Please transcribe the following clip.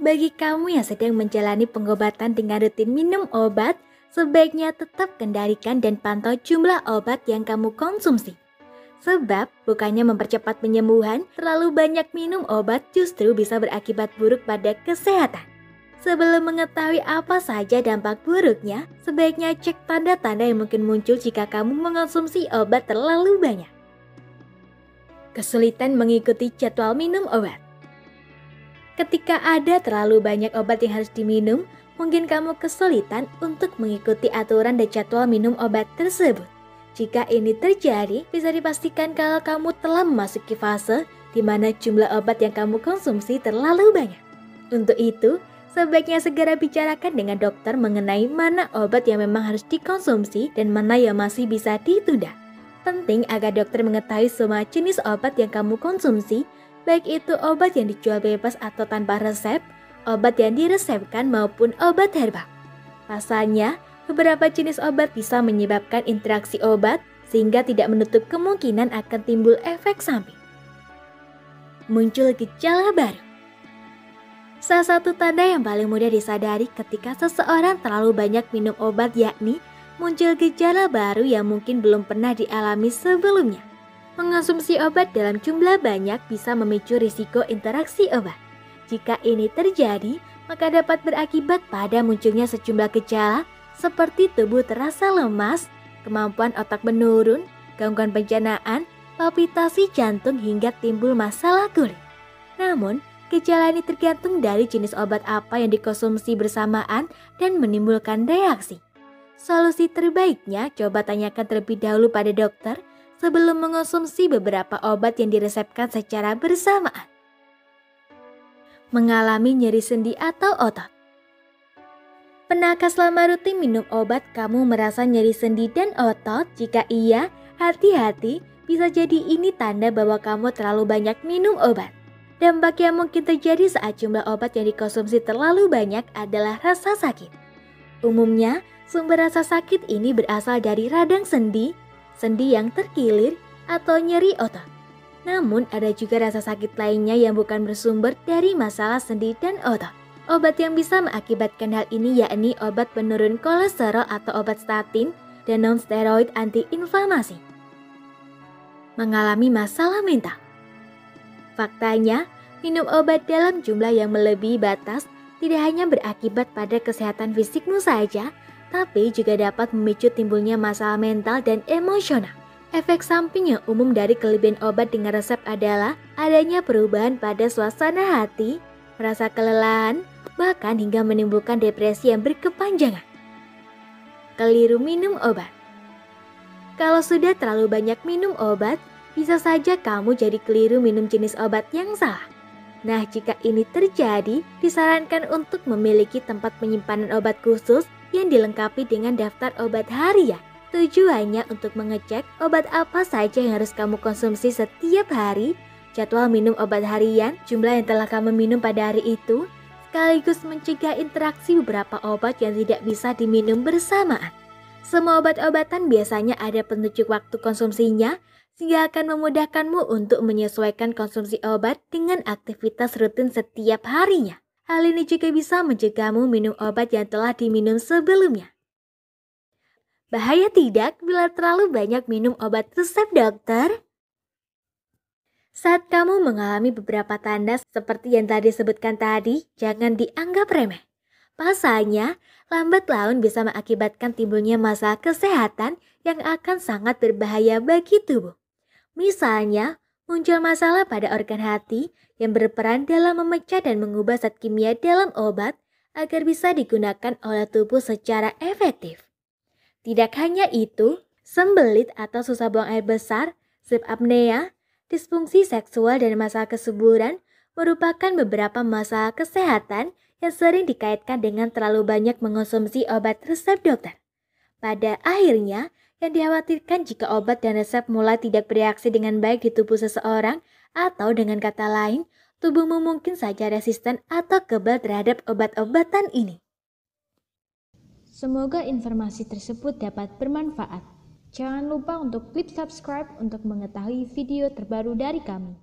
Bagi kamu yang sedang menjalani pengobatan dengan rutin minum obat, sebaiknya tetap kendalikan dan pantau jumlah obat yang kamu konsumsi. Sebab bukannya mempercepat penyembuhan, terlalu banyak minum obat justru bisa berakibat buruk pada kesehatan. Sebelum mengetahui apa saja dampak buruknya, sebaiknya cek tanda-tanda yang mungkin muncul jika kamu mengonsumsi obat terlalu banyak. Kesulitan mengikuti jadwal minum obat. Ketika ada terlalu banyak obat yang harus diminum, mungkin kamu kesulitan untuk mengikuti aturan dan jadwal minum obat tersebut. Jika ini terjadi, bisa dipastikan kalau kamu telah memasuki fase di mana jumlah obat yang kamu konsumsi terlalu banyak. Untuk itu, sebaiknya segera bicarakan dengan dokter mengenai mana obat yang memang harus dikonsumsi dan mana yang masih bisa ditunda. Penting agar dokter mengetahui semua jenis obat yang kamu konsumsi, baik itu obat yang dijual bebas atau tanpa resep, obat yang diresepkan maupun obat herbal. Pasalnya, beberapa jenis obat bisa menyebabkan interaksi obat sehingga tidak menutup kemungkinan akan timbul efek samping. Muncul gejala baru. Salah satu tanda yang paling mudah disadari ketika seseorang terlalu banyak minum obat yakni muncul gejala baru yang mungkin belum pernah dialami sebelumnya. Mengonsumsi obat dalam jumlah banyak bisa memicu risiko interaksi obat. Jika ini terjadi, maka dapat berakibat pada munculnya sejumlah gejala seperti tubuh terasa lemas, kemampuan otak menurun, gangguan pencernaan, palpitasi jantung hingga timbul masalah kulit. Namun, gejala ini tergantung dari jenis obat apa yang dikonsumsi bersamaan dan menimbulkan reaksi. Solusi terbaiknya coba tanyakan terlebih dahulu pada dokter sebelum mengonsumsi beberapa obat yang diresepkan secara bersamaan. Mengalami nyeri sendi atau otot. Pernahkah selama rutin minum obat kamu merasa nyeri sendi dan otot? Jika iya, hati-hati, bisa jadi ini tanda bahwa kamu terlalu banyak minum obat. Dampak yang mungkin terjadi saat jumlah obat yang dikonsumsi terlalu banyak adalah rasa sakit. Umumnya, sumber rasa sakit ini berasal dari radang sendi, sendi yang terkilir, atau nyeri otot. Namun, ada juga rasa sakit lainnya yang bukan bersumber dari masalah sendi dan otot. Obat yang bisa mengakibatkan hal ini yakni obat penurun kolesterol atau obat statin dan non-steroid anti-inflamasi. Mengalami masalah mental. Faktanya, minum obat dalam jumlah yang melebihi batas tidak hanya berakibat pada kesehatan fisikmu saja, tapi juga dapat memicu timbulnya masalah mental dan emosional. Efek samping yang umum dari kelebihan obat dengan resep adalah adanya perubahan pada suasana hati, merasa kelelahan, bahkan hingga menimbulkan depresi yang berkepanjangan. Keliru minum obat. Kalau sudah terlalu banyak minum obat, bisa saja kamu jadi keliru minum jenis obat yang salah. Nah, jika ini terjadi, disarankan untuk memiliki tempat penyimpanan obat khusus yang dilengkapi dengan daftar obat harian. Tujuannya untuk mengecek obat apa saja yang harus kamu konsumsi setiap hari, jadwal minum obat harian, jumlah yang telah kamu minum pada hari itu, sekaligus mencegah interaksi beberapa obat yang tidak bisa diminum bersamaan. Semua obat-obatan biasanya ada petunjuk waktu konsumsinya, sehingga akan memudahkanmu untuk menyesuaikan konsumsi obat dengan aktivitas rutin setiap harinya. Hal ini juga bisa mencegahmu minum obat yang telah diminum sebelumnya. Bahaya tidak bila terlalu banyak minum obat resep dokter? Saat kamu mengalami beberapa tanda seperti yang tadi disebutkan tadi, jangan dianggap remeh. Pasalnya, lambat laun bisa mengakibatkan timbulnya masalah kesehatan yang akan sangat berbahaya bagi tubuh. Misalnya, muncul masalah pada organ hati yang berperan dalam memecah dan mengubah zat kimia dalam obat agar bisa digunakan oleh tubuh secara efektif. Tidak hanya itu, sembelit atau susah buang air besar, sleep apnea, disfungsi seksual dan masalah kesuburan merupakan beberapa masalah kesehatan yang sering dikaitkan dengan terlalu banyak mengonsumsi obat resep dokter. Pada akhirnya, yang dikhawatirkan jika obat dan resep mulai tidak bereaksi dengan baik di tubuh seseorang atau dengan kata lain, tubuhmu mungkin saja resisten atau kebal terhadap obat-obatan ini. Semoga informasi tersebut dapat bermanfaat. Jangan lupa untuk klik subscribe untuk mengetahui video terbaru dari kami.